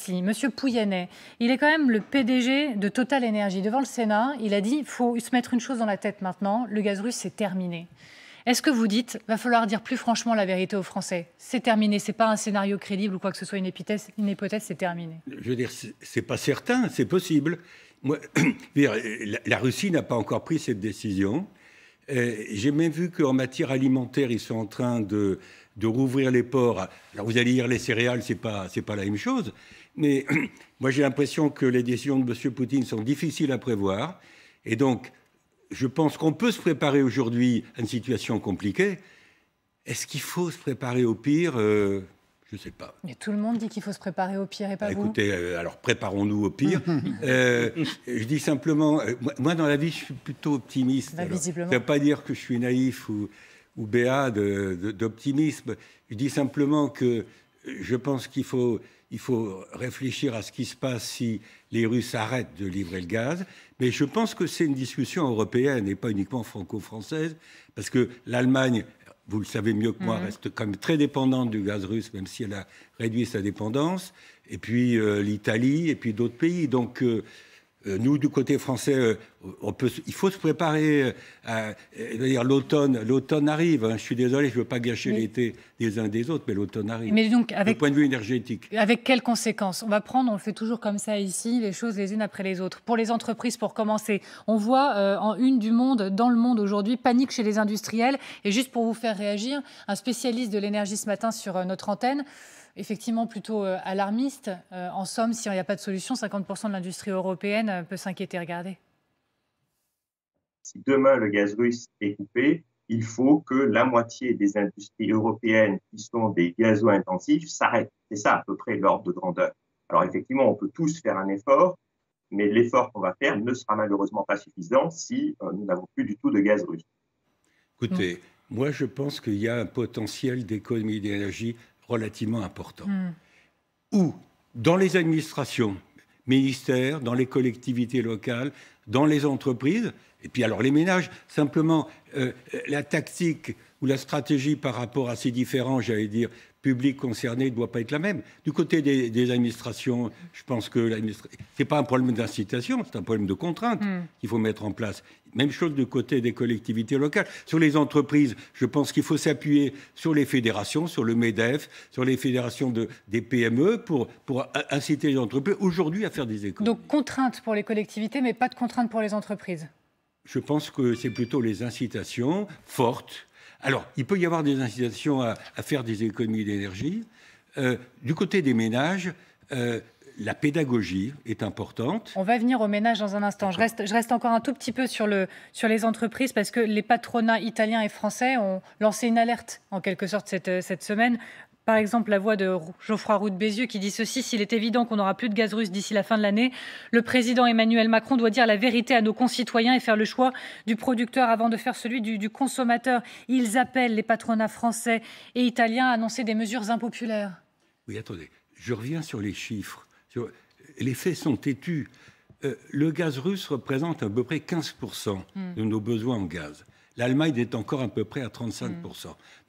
ici, Monsieur Pouyanné, il est quand même le PDG de Total Énergie. Devant le Sénat, il a dit, il faut se mettre une chose dans la tête maintenant, le gaz russe, c'est terminé. Est-ce que vous dites, va falloir dire plus franchement la vérité aux Français? C'est terminé, c'est pas un scénario crédible ou quoi que ce soit, une hypothèse, c'est terminé. Je veux dire, c'est pas certain, c'est possible. Moi, la Russie n'a pas encore pris cette décision. J'ai même vu qu'en matière alimentaire, ils sont en train de rouvrir les ports. Alors vous allez dire les céréales, c'est pas la même chose. Mais moi, j'ai l'impression que les décisions de M. Poutine sont difficiles à prévoir. Et donc, je pense qu'on peut se préparer aujourd'hui à une situation compliquée. Est-ce qu'il faut se préparer au pire Je ne sais pas. Mais tout le monde dit qu'il faut se préparer au pire et pas vous. Écoutez, alors préparons-nous au pire. Je dis simplement, moi dans la vie, je suis plutôt optimiste. Bah, visiblement. Ça ne veut pas dire que je suis naïf ou béat d'optimisme. Je dis simplement que je pense qu'il faut réfléchir à ce qui se passe si les Russes arrêtent de livrer le gaz. Mais je pense que c'est une discussion européenne et pas uniquement franco-française, parce que l'Allemagne, vous le savez mieux que moi, reste quand même très dépendante du gaz russe, même si elle a réduit sa dépendance, et puis l'Italie, et puis d'autres pays. Donc, nous, du côté français, il faut se préparer. L'automne arrive. Hein. Je suis désolé, je ne veux pas gâcher l'été des uns des autres, mais l'automne arrive. Mais donc, du point de vue énergétique. Avec quelles conséquences? On le fait toujours comme ça ici, les choses les unes après les autres. Pour les entreprises, pour commencer, on voit en une du Monde, dans le monde aujourd'hui, panique chez les industriels. Et juste pour vous faire réagir, un spécialiste de l'énergie ce matin sur notre antenne, effectivement plutôt alarmiste. En somme, s'il n'y a pas de solution, 50% de l'industrie européenne peut s'inquiéter. Regardez. Si demain le gaz russe est coupé, il faut que la moitié des industries européennes qui sont des gazo-intensifs s'arrêtent. C'est ça à peu près l'ordre de grandeur. Alors effectivement, on peut tous faire un effort, mais l'effort qu'on va faire ne sera malheureusement pas suffisant si nous n'avons plus du tout de gaz russe. Écoutez, moi je pense qu'il y a un potentiel d'économie d'énergie relativement important. Ou dans les administrations, ministères, dans les collectivités locales, dans les entreprises, et puis alors les ménages, simplement la tactique ou la stratégie par rapport à ces différents, j'allais dire, publics concernés ne doit pas être la même. Du côté des administrations, je pense que ce n'est pas un problème d'incitation, c'est un problème de contrainte qu'il faut mettre en place. Même chose du côté des collectivités locales. Sur les entreprises, je pense qu'il faut s'appuyer sur les fédérations, sur le MEDEF, sur les fédérations des PME pour inciter les entreprises aujourd'hui à faire des économies. Donc contrainte pour les collectivités, mais pas de contrainte pour les entreprises. Je pense que c'est plutôt les incitations fortes. Alors, il peut y avoir des incitations à faire des économies d'énergie. Du côté des ménages, la pédagogie est importante. On va venir aux ménages dans un instant. Je reste encore un tout petit peu sur les entreprises parce que les patronats italiens et français ont lancé une alerte, en quelque sorte, cette semaine. Par exemple, la voix de Geoffroy Roux de Bézieux qui dit ceci: s'il est évident qu'on n'aura plus de gaz russe d'ici la fin de l'année, le président Emmanuel Macron doit dire la vérité à nos concitoyens et faire le choix du producteur avant de faire celui du consommateur. Ils appellent les patronats français et italiens à annoncer des mesures impopulaires. Oui, attendez, je reviens sur les chiffres. Les faits sont têtus. Le gaz russe représente à peu près 15% de nos besoins en gaz. L'Allemagne est encore à peu près à 35%.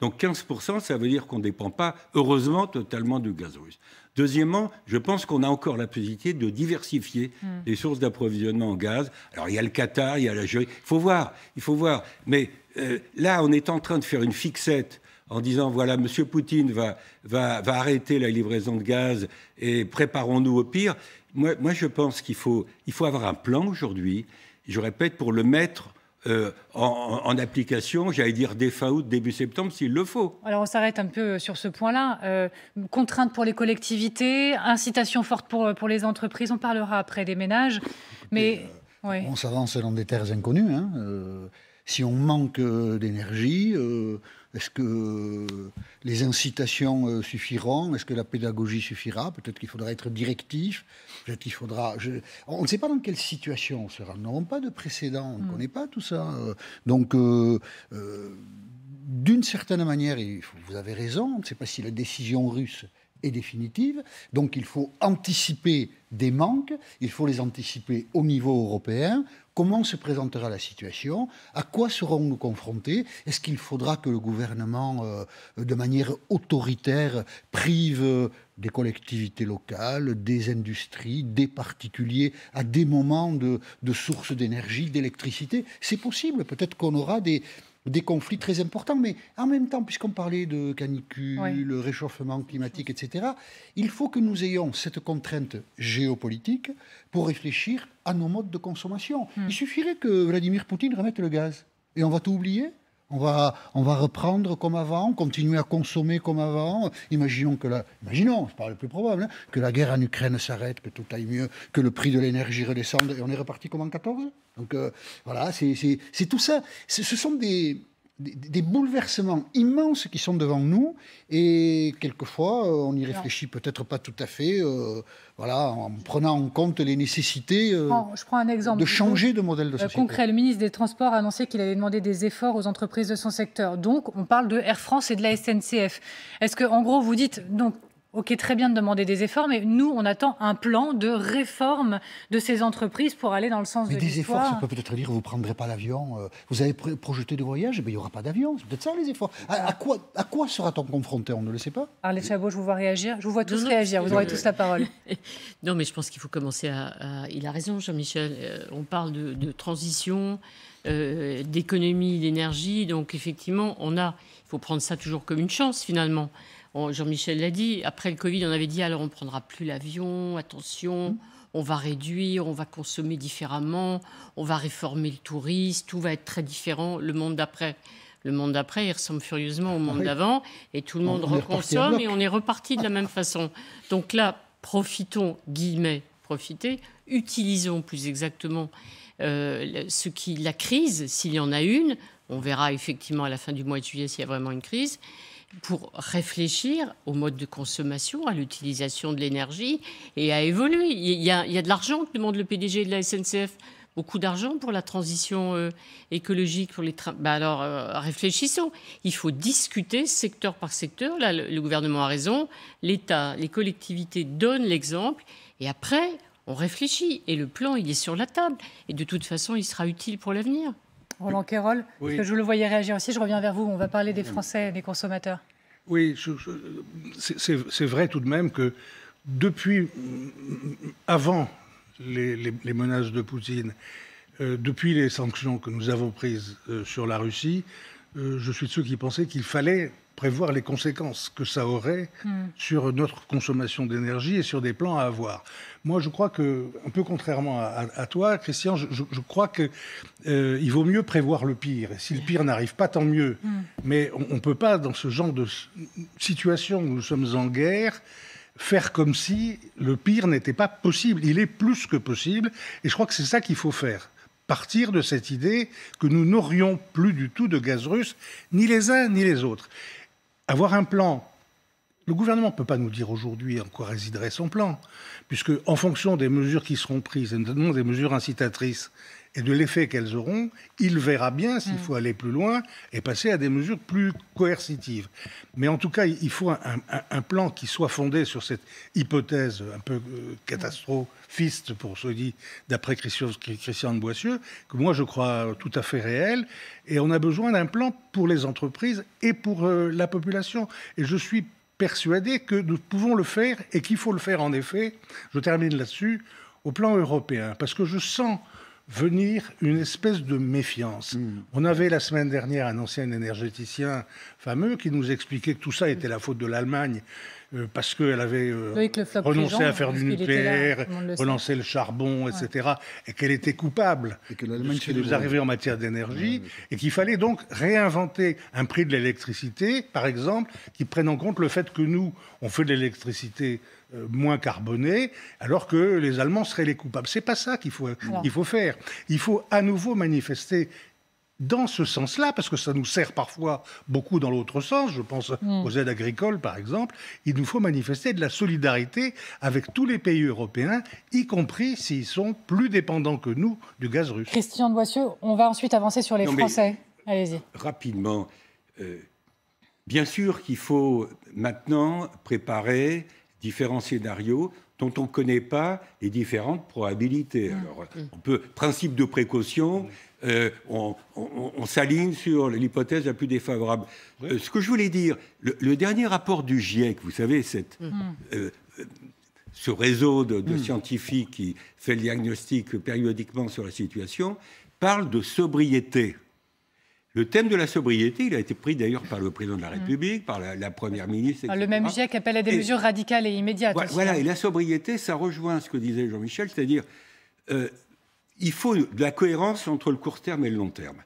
Donc 15%, ça veut dire qu'on ne dépend pas, heureusement, totalement du gaz russe. Deuxièmement, je pense qu'on a encore la possibilité de diversifier les sources d'approvisionnement en gaz. Alors il y a le Qatar, il y a l'Algérie. Il faut voir. Mais là, on est en train de faire une fixette en disant, voilà, M. Poutine va arrêter la livraison de gaz et préparons-nous au pire. Moi, je pense qu'il faut avoir un plan aujourd'hui, je répète, pour le mettre en application, j'allais dire dès fin août, début septembre, s'il le faut. Alors on s'arrête un peu sur ce point-là. Contraintes pour les collectivités, incitation forte pour les entreprises, on parlera après des ménages. Mais on s'avance dans des terres inconnues. Hein. Si on manque d'énergie, est-ce que les incitations suffiront? Est-ce que la pédagogie suffira? Peut-être qu'il faudra être directif. Peut-être qu'il faudra... On ne sait pas dans quelle situation on sera. Nous n'aurons pas de précédent. On ne connaît pas tout ça. Donc, d'une certaine manière, vous avez raison. On ne sait pas si la décision russe et définitive. Donc il faut anticiper des manques, il faut les anticiper au niveau européen. Comment se présentera la situation? À quoi serons-nous confrontés? Est-ce qu'il faudra que le gouvernement, de manière autoritaire, prive des collectivités locales, des industries, des particuliers, à des moments de sources d'énergie, d'électricité? C'est possible. Peut-être qu'on aura des conflits très importants, mais en même temps, puisqu'on parlait de canicule, le réchauffement climatique, etc., il faut que nous ayons cette contrainte géopolitique pour réfléchir à nos modes de consommation. Il suffirait que Vladimir Poutine remette le gaz, et on va tout oublier. On va reprendre comme avant, continuer à consommer comme avant. Imaginons, c'est pas le plus probable, hein, que la guerre en Ukraine s'arrête, que tout aille mieux, que le prix de l'énergie redescende, et on est reparti comme en 14. Donc voilà, c'est tout ça. Ce sont des bouleversements immenses qui sont devant nous, et quelquefois on n'y réfléchit peut-être pas tout à fait, en prenant en compte les nécessités je prends un exemple de changer de modèle de société. Concret, le ministre des Transports a annoncé qu'il allait demander des efforts aux entreprises de son secteur. Donc on parle de Air France et de la SNCF. Est-ce que, en gros, vous dites donc, ok, très bien de demander des efforts, mais nous, on attend un plan de réforme de ces entreprises pour aller dans le sens de l'histoire. Mais des efforts, ça peut peut-être dire que vous ne prendrez pas l'avion. Vous avez projeté des voyages, mais il n'y aura pas d'avion. C'est peut-être ça, les efforts. À quoi sera-t-on confronté? On ne le sait pas. Arlette Chabot, je vous vois réagir. Je vous vois tous réagir. Vous aurez tous la parole. Non, mais je pense qu'il faut commencer il a raison, Jean-Michel. On parle de transition, d'économie, d'énergie. Donc, effectivement, il faut prendre ça toujours comme une chance, finalement. Jean-Michel l'a dit, après le Covid, on avait dit alors on ne prendra plus l'avion, attention, on va réduire, on va consommer différemment, on va réformer le tourisme, tout va être très différent. Le monde d'après, il ressemble furieusement au monde d'avant, et tout le monde reconsomme et on est reparti de la même façon. Donc là, utilisons plus exactement la crise, s'il y en a une, on verra effectivement à la fin du mois de juillet s'il y a vraiment une crise, pour réfléchir au mode de consommation, à l'utilisation de l'énergie et à évoluer. Il y a de l'argent que demande le PDG de la SNCF, beaucoup d'argent pour la transition écologique, pour les trains. Alors, réfléchissons. Il faut discuter secteur par secteur. Là, le gouvernement a raison. L'État, les collectivités donnent l'exemple. Et après, on réfléchit. Et le plan, il est sur la table. Et de toute façon, il sera utile pour l'avenir. Roland Quérol, parce que je le voyais réagir aussi. Je reviens vers vous. On va parler des Français, des consommateurs. Oui, c'est vrai tout de même que depuis, avant les menaces de Poutine, depuis les sanctions que nous avons prises sur la Russie, je suis de ceux qui pensaient qu'il fallait prévoir les conséquences que ça aurait sur notre consommation d'énergie et sur des plans à avoir. Moi, je crois que, un peu contrairement à toi, Christian, je crois qu'il vaut mieux prévoir le pire. Et si le pire n'arrive pas, tant mieux. Mais on ne peut pas, dans ce genre de situation où nous sommes en guerre, faire comme si le pire n'était pas possible. Il est plus que possible. Et je crois que c'est ça qu'il faut faire. Partir de cette idée que nous n'aurions plus du tout de gaz russe, ni les uns ni les autres. Avoir un plan. Le gouvernement ne peut pas nous dire aujourd'hui en quoi résiderait son plan, puisque en fonction des mesures qui seront prises, et notamment des mesures incitatrices, et de l'effet qu'elles auront, il verra bien s'il faut aller plus loin et passer à des mesures plus coercitives. Mais en tout cas, il faut un plan qui soit fondé sur cette hypothèse un peu catastrophiste, pour ce dit d'après Christian de Boissieu, que moi je crois tout à fait réel. Et on a besoin d'un plan pour les entreprises et pour la population. Et je suis persuadé que nous pouvons le faire et qu'il faut le faire en effet, je termine là-dessus, au plan européen. Parce que je sens venir une espèce de méfiance. On avait la semaine dernière un ancien énergéticien fameux qui nous expliquait que tout ça était la faute de l'Allemagne parce qu'elle avait renoncé à faire du nucléaire, relancé le charbon, etc. Et qu'elle était coupable de ce qui nous arrivait en matière d'énergie et qu'il fallait donc réinventer un prix de l'électricité, par exemple, qui prenne en compte le fait que nous, on fait de l'électricité moins carbonée, alors que les Allemands seraient les coupables. C'est pas ça qu'il faut faire. Il faut à nouveau manifester dans ce sens-là, parce que ça nous sert parfois beaucoup dans l'autre sens, je pense aux aides agricoles par exemple, il nous faut manifester de la solidarité avec tous les pays européens, y compris s'ils sont plus dépendants que nous du gaz russe. Christian de Boissieu, on va ensuite avancer sur les Français. Allez-y. Rapidement, Bien sûr qu'il faut maintenant préparer différents scénarios dont on ne connaît pas les différentes probabilités. Alors, principe de précaution, on s'aligne sur l'hypothèse la plus défavorable. Ce que je voulais dire, le dernier rapport du GIEC, vous savez, ce réseau de scientifiques qui fait le diagnostic périodiquement sur la situation, parle de sobriété. Le thème de la sobriété, il a été pris d'ailleurs par le président de la République, par la première ministre, etc. Le même GIEC appelle à des mesures radicales et immédiates. Voilà, et la sobriété, ça rejoint ce que disait Jean-Michel, c'est-à-dire il faut de la cohérence entre le court terme et le long terme.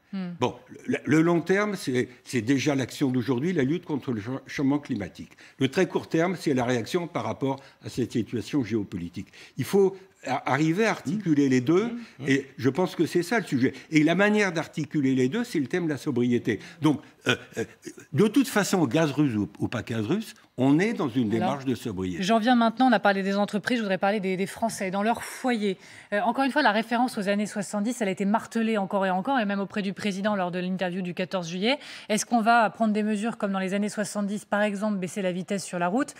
Bon, le long terme, c'est déjà l'action d'aujourd'hui, la lutte contre le changement climatique. Le très court terme, c'est la réaction par rapport à cette situation géopolitique. Il faut arriver à articuler les deux, et je pense que c'est ça le sujet. Et la manière d'articuler les deux, c'est le thème de la sobriété. Donc, de toute façon, gaz russe ou pas gaz russe, on est dans une démarche de sobriété. J'en viens maintenant, on a parlé des entreprises, je voudrais parler des Français, dans leur foyer. Encore une fois, la référence aux années 70, elle a été martelée encore et encore, et même auprès du président lors de l'interview du 14 juillet. Est-ce qu'on va prendre des mesures comme dans les années 70, par exemple, baisser la vitesse sur la route ?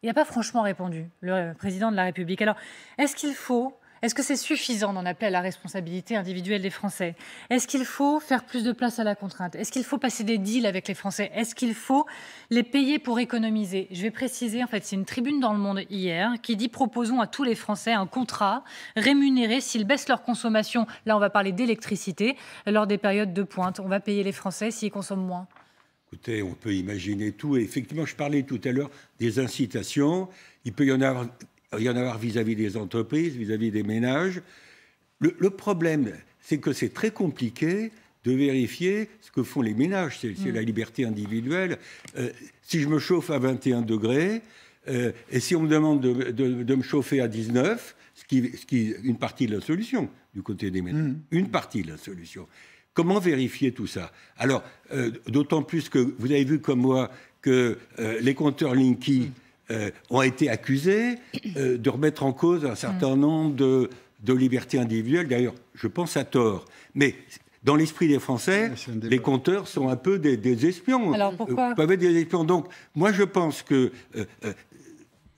Il n'a pas franchement répondu, le président de la République. Alors, est-ce que c'est suffisant d'en appeler à la responsabilité individuelle des Français ? Est-ce qu'il faut faire plus de place à la contrainte ? Est-ce qu'il faut passer des deals avec les Français ? Est-ce qu'il faut les payer pour économiser ? Je vais préciser, en fait, c'est une tribune dans Le Monde hier qui dit « Proposons à tous les Français un contrat rémunéré s'ils baissent leur consommation ». Là, on va parler d'électricité lors des périodes de pointe. On va payer les Français s'ils consomment moins. Écoutez, on peut imaginer tout. Et effectivement, je parlais tout à l'heure des incitations. Il peut y en avoir vis-à-vis des entreprises, vis-à-vis des ménages. Le problème, c'est que c'est très compliqué de vérifier ce que font les ménages. C'est la liberté individuelle. Si je me chauffe à 21 degrés, et si on me demande de me chauffer à 19, ce qui est une partie de la solution du côté des ménages, une partie de la solution. Comment vérifier tout ça ? Alors, d'autant plus que vous avez vu comme moi que les compteurs Linky ont été accusés de remettre en cause un certain nombre de libertés individuelles. D'ailleurs, je pense à tort. Mais dans l'esprit des Français, les compteurs sont un peu des espions. Alors pourquoi peuvent être des espions. Donc, moi, je pense que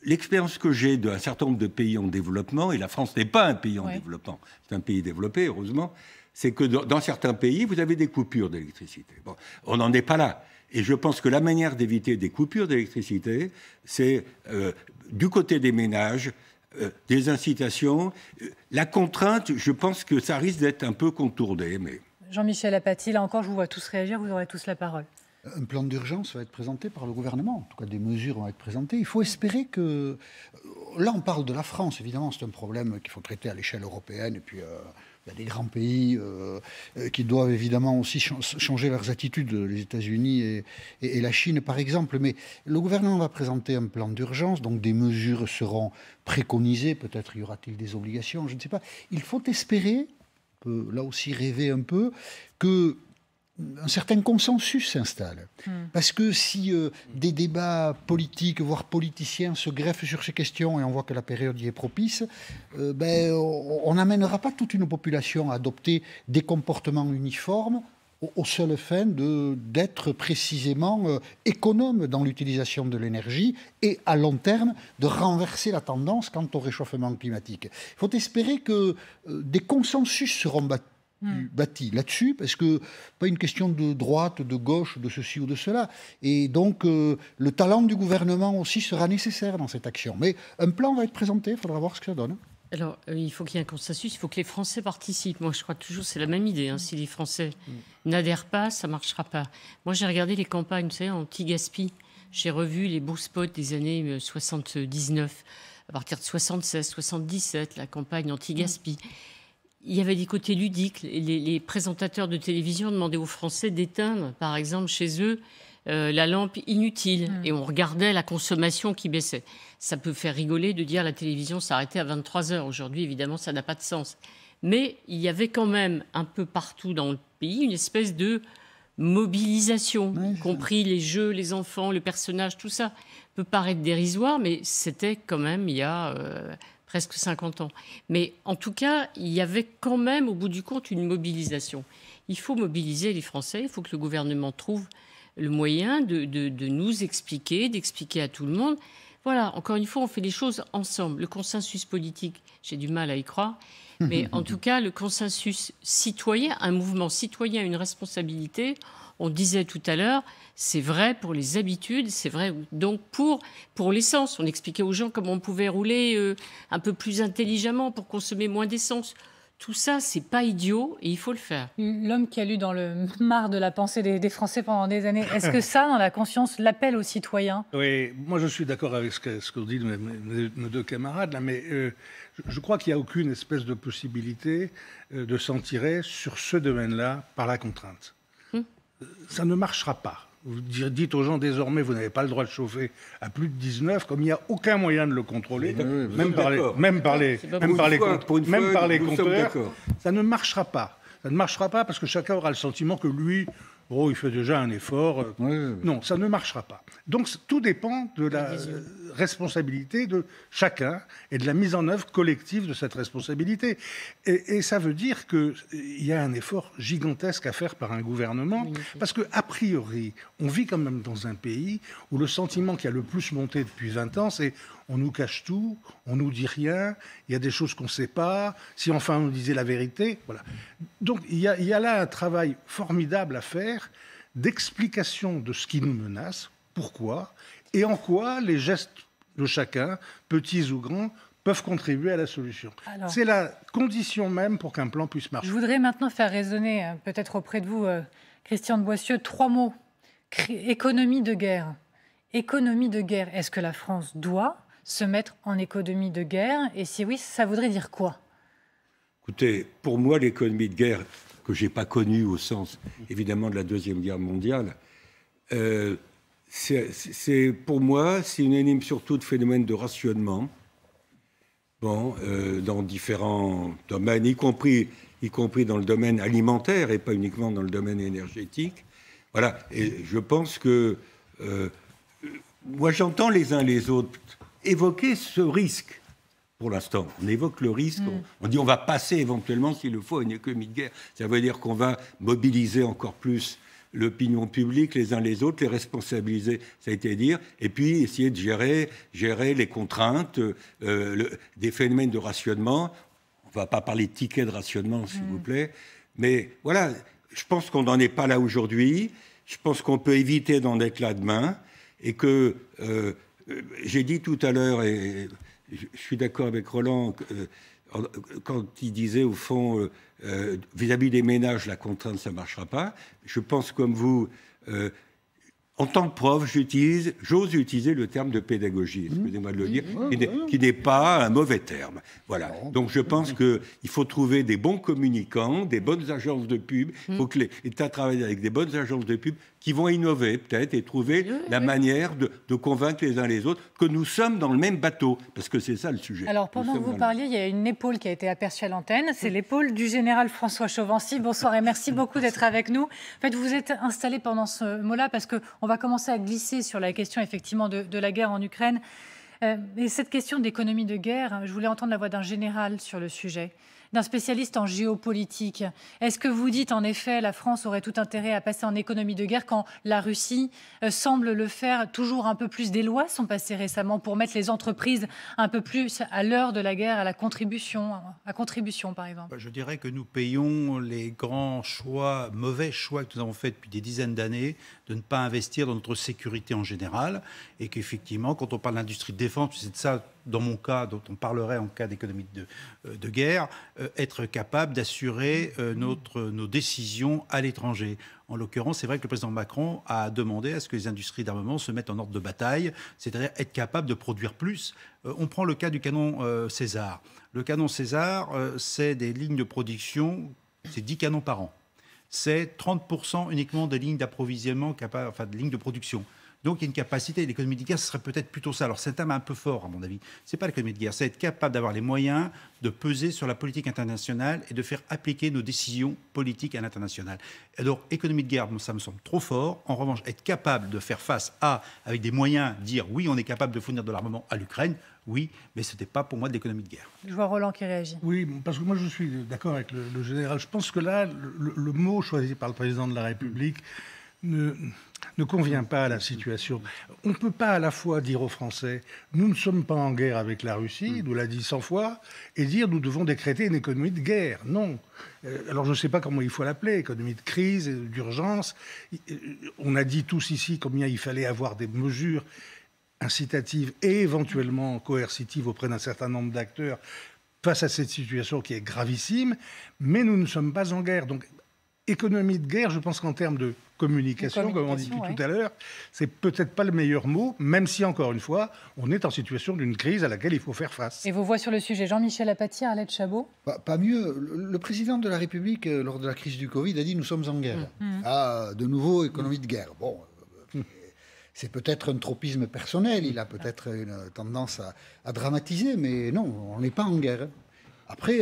l'expérience que j'ai d'un certain nombre de pays en développement, et la France n'est pas un pays en développement, c'est un pays développé, heureusement, c'est que dans certains pays, vous avez des coupures d'électricité. Bon, on n'en est pas là. Et je pense que la manière d'éviter des coupures d'électricité, c'est du côté des ménages, des incitations. La contrainte, je pense que ça risque d'être un peu contourné. Mais... Jean-Michel Apathy, là encore, je vous vois tous réagir, vous aurez tous la parole. Un plan d'urgence va être présenté par le gouvernement. En tout cas, des mesures vont être présentées. Il faut espérer que... Là, on parle de la France, évidemment. C'est un problème qu'il faut traiter à l'échelle européenne. Et puis, il y a des grands pays qui doivent évidemment aussi changer leurs attitudes, les États-Unis et la Chine, par exemple. Mais le gouvernement va présenter un plan d'urgence, donc des mesures seront préconisées. Peut-être y aura-t-il des obligations, je ne sais pas. Il faut espérer, on peut là aussi rêver un peu, que un certain consensus s'installe. Parce que si des débats politiques, voire politiciens, se greffent sur ces questions, et on voit que la période y est propice, on n'amènera pas toute une population à adopter des comportements uniformes aux seules fins d'être précisément économe dans l'utilisation de l'énergie et, à long terme, de renverser la tendance quant au réchauffement climatique. Il faut espérer que des consensus seront bâti là-dessus, parce que pas une question de droite, de gauche, de ceci ou de cela. Et donc, le talent du gouvernement aussi sera nécessaire dans cette action. Mais un plan va être présenté, il faudra voir ce que ça donne. Alors, il faut qu'il y ait un consensus, il faut que les Français participent. Moi, je crois toujours, c'est la même idée. Si les Français n'adhèrent pas, ça ne marchera pas. Moi, j'ai regardé les campagnes, vous savez, anti-gaspi. J'ai revu les beaux spots des années 79, à partir de 76, 77, la campagne anti-gaspi. Il y avait des côtés ludiques. Les présentateurs de télévision demandaient aux Français d'éteindre, par exemple, chez eux, la lampe inutile. Et on regardait la consommation qui baissait. Ça peut faire rigoler de dire la télévision s'arrêtait à 23h. Aujourd'hui, évidemment, ça n'a pas de sens. Mais il y avait quand même un peu partout dans le pays une espèce de mobilisation, y compris les jeux, les enfants, le personnage, tout ça peut paraître dérisoire, mais c'était quand même il y a... presque 50 ans. Mais en tout cas, il y avait quand même, au bout du compte, une mobilisation. Il faut mobiliser les Français, il faut que le gouvernement trouve le moyen de nous expliquer, d'expliquer à tout le monde. Voilà, encore une fois, on fait les choses ensemble. Le consensus politique, j'ai du mal à y croire, mais en tout cas, le consensus citoyen, un mouvement citoyen, une responsabilité, on disait tout à l'heure, c'est vrai pour les habitudes, c'est vrai donc pour l'essence. On expliquait aux gens comment on pouvait rouler un peu plus intelligemment pour consommer moins d'essence. Tout ça, c'est pas idiot et il faut le faire. L'homme qui a lu dans le marc de la pensée des Français pendant des années, est-ce que ça, dans la conscience, l'appel aux citoyens? Oui, moi je suis d'accord avec ce qu'ont dit nos deux camarades, là, mais je crois qu'il n'y a aucune espèce de possibilité de s'en tirer sur ce domaine-là par la contrainte. Ça ne marchera pas. Vous dites aux gens désormais, vous n'avez pas le droit de chauffer à plus de 19, comme il n'y a aucun moyen de le contrôler, même par les compteurs. Ça ne marchera pas. Ça ne marchera pas parce que chacun aura le sentiment que lui, il fait déjà un effort. Non, ça ne marchera pas. Donc tout dépend de la responsabilité de chacun et de la mise en œuvre collective de cette responsabilité. Et ça veut dire qu'il y a un effort gigantesque à faire par un gouvernement, parce qu'a priori, on vit quand même dans un pays où le sentiment qui a le plus monté depuis 20 ans, c'est on nous cache tout, on nous dit rien, il y a des choses qu'on ne sait pas, si enfin on disait la vérité. Voilà. Donc il y a là un travail formidable à faire d'explication de ce qui nous menace, pourquoi, et en quoi les gestes de chacun, petits ou grands, peuvent contribuer à la solution. C'est la condition même pour qu'un plan puisse marcher. Je voudrais maintenant faire résonner, peut-être auprès de vous, Christian de Boissieu, 3 mots. Économie de guerre. Économie de guerre. Est-ce que la France doit se mettre en économie de guerre? Et si oui, ça voudrait dire quoi? Écoutez, pour moi, l'économie de guerre, que je n'ai pas connue au sens, évidemment, de la Deuxième Guerre mondiale, pour moi, c'est une énigme surtout de phénomène de rationnement, dans différents domaines, y compris dans le domaine alimentaire et pas uniquement dans le domaine énergétique. Voilà, et je pense que moi, j'entends les uns les autres évoquer ce risque. Pour l'instant, on évoque le risque. On dit on va passer éventuellement, s'il le faut, à une économie de guerre. Ça veut dire qu'on va mobiliser encore plus l'opinion publique, les uns les autres, les responsabiliser, ça a été dit, et puis essayer de gérer les contraintes, des phénomènes de rationnement. On ne va pas parler de tickets de rationnement, s'il vous plaît. Mais voilà, je pense qu'on n'en est pas là aujourd'hui. Je pense qu'on peut éviter d'en être là demain. Et que, j'ai dit tout à l'heure, et je suis d'accord avec Roland, quand il disait, au fond, vis-à-vis des ménages, la contrainte, ça ne marchera pas. Je pense comme vous, en tant que prof, j'ose utiliser le terme de pédagogie, excusez-moi de le dire, qui n'est pas un mauvais terme. Voilà. Donc je pense qu'il faut trouver des bons communicants, des bonnes agences de pub. Il faut que l'État travaille avec des bonnes agences de pub qui vont innover peut-être et trouver la manière de convaincre les uns les autres que nous sommes dans le même bateau, parce que c'est ça le sujet. Alors pendant que vous parliez, il y a une épaule qui a été aperçue à l'antenne, c'est l'épaule du général François Chauvency. Bonsoir et merci beaucoup d'être avec nous. En fait, vous êtes installé pendant ce mot-là parce qu'on va commencer à glisser sur la question effectivement de la guerre en Ukraine. Et cette question d'économie de guerre, je voulais entendre la voix d'un général sur le sujet, d'un spécialiste en géopolitique. Est-ce que vous dites, en effet, la France aurait tout intérêt à passer en économie de guerre quand la Russie semble le faire? Toujours un peu plus, des lois sont passées récemment pour mettre les entreprises un peu plus à l'heure de la guerre, à contribution, par exemple. Je dirais que nous payons les grands choix, mauvais choix que nous avons faits depuis des dizaines d'années, de ne pas investir dans notre sécurité en général, et qu'effectivement, quand on parle d'industrie de défense, c'est de ça, dans mon cas, dont on parlerait en cas d'économie de guerre, être capable d'assurer nos décisions à l'étranger. En l'occurrence, c'est vrai que le président Macron a demandé à ce que les industries d'armement se mettent en ordre de bataille, c'est-à-dire être capable de produire plus. On prend le cas du canon César. Le canon César, c'est des lignes de production, c'est 10 canons par an. C'est 30% uniquement des lignes d'approvisionnement, de lignes de production. Donc il y a une capacité, l'économie de guerre, ce serait peut-être plutôt ça. Alors c'est un terme un peu fort, à mon avis. Ce n'est pas l'économie de guerre, c'est être capable d'avoir les moyens de peser sur la politique internationale et de faire appliquer nos décisions politiques à l'international. Alors économie de guerre, ça me semble trop fort. En revanche, être capable de faire face avec des moyens, dire oui, on est capable de fournir de l'armement à l'Ukraine, oui, mais ce n'était pas pour moi de l'économie de guerre. Je vois Roland qui réagit. Oui, parce que moi je suis d'accord avec le général. Je pense que là, le mot choisi par le président de la République ne convient pas à la situation. On ne peut pas à la fois dire aux Français « nous ne sommes pas en guerre avec la Russie », il nous l'a dit 100 fois, et dire « nous devons décréter une économie de guerre ». Non. Alors je ne sais pas comment il faut l'appeler, économie de crise, d'urgence. On a dit tous ici combien il fallait avoir des mesures incitatives et éventuellement coercitives auprès d'un certain nombre d'acteurs face à cette situation qui est gravissime, mais nous ne sommes pas en guerre. Donc, économie de guerre, je pense qu'en termes de communication, comme on dit depuis tout à l'heure, c'est peut-être pas le meilleur mot, même si, encore une fois, on est en situation d'une crise à laquelle il faut faire face. Et vos voix sur le sujet, Jean-Michel Apathy, Arlette Chabot? Pas mieux. Le président de la République, lors de la crise du Covid, a dit « nous sommes en guerre ». Ah, de nouveau, économie de guerre. Bon, c'est peut-être un tropisme personnel, il a peut-être une tendance à dramatiser, mais non, on n'est pas en guerre. Après,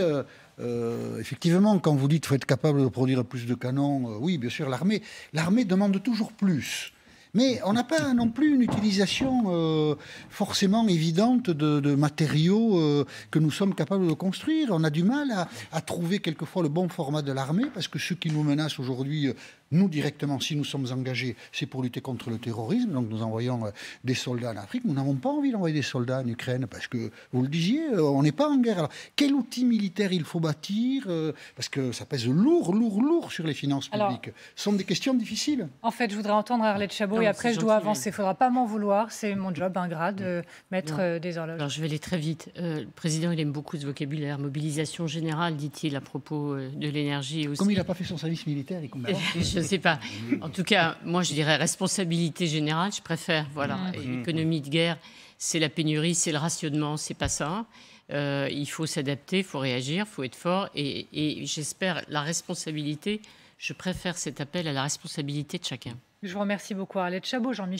effectivement, quand vous dites qu'il faut être capable de produire plus de canons, oui, bien sûr, l'armée demande toujours plus. Mais on n'a pas non plus une utilisation forcément évidente de matériaux que nous sommes capables de construire. On a du mal à trouver quelquefois le bon format de l'armée, parce que ceux qui nous menacent aujourd'hui, nous directement, si nous sommes engagés, c'est pour lutter contre le terrorisme. Donc nous envoyons des soldats en Afrique. Nous n'avons pas envie d'envoyer des soldats en Ukraine, parce que, vous le disiez, on n'est pas en guerre. Alors, quel outil militaire il faut bâtir parce que ça pèse lourd sur les finances publiques. Ce sont des questions difficiles. En fait, je voudrais entendre Arlette Chabot, et après je dois avancer. Il ne faudra pas m'en vouloir. C'est mon job ingrat de mettre des horloges. Alors je vais aller très vite. Le président, il aime beaucoup ce vocabulaire. Mobilisation générale, dit-il, à propos de l'énergie aussi. Comme il n'a pas fait son service militaire, il comprend. Je ne sais pas. En tout cas, moi, je dirais responsabilité générale, je préfère. Voilà. Économie de guerre, c'est la pénurie, c'est le rationnement, c'est pas ça. Il faut s'adapter, il faut réagir, il faut être fort. Et j'espère la responsabilité, je préfère cet appel à la responsabilité de chacun. Je vous remercie beaucoup, Arlette Chabot, Jean-Michel.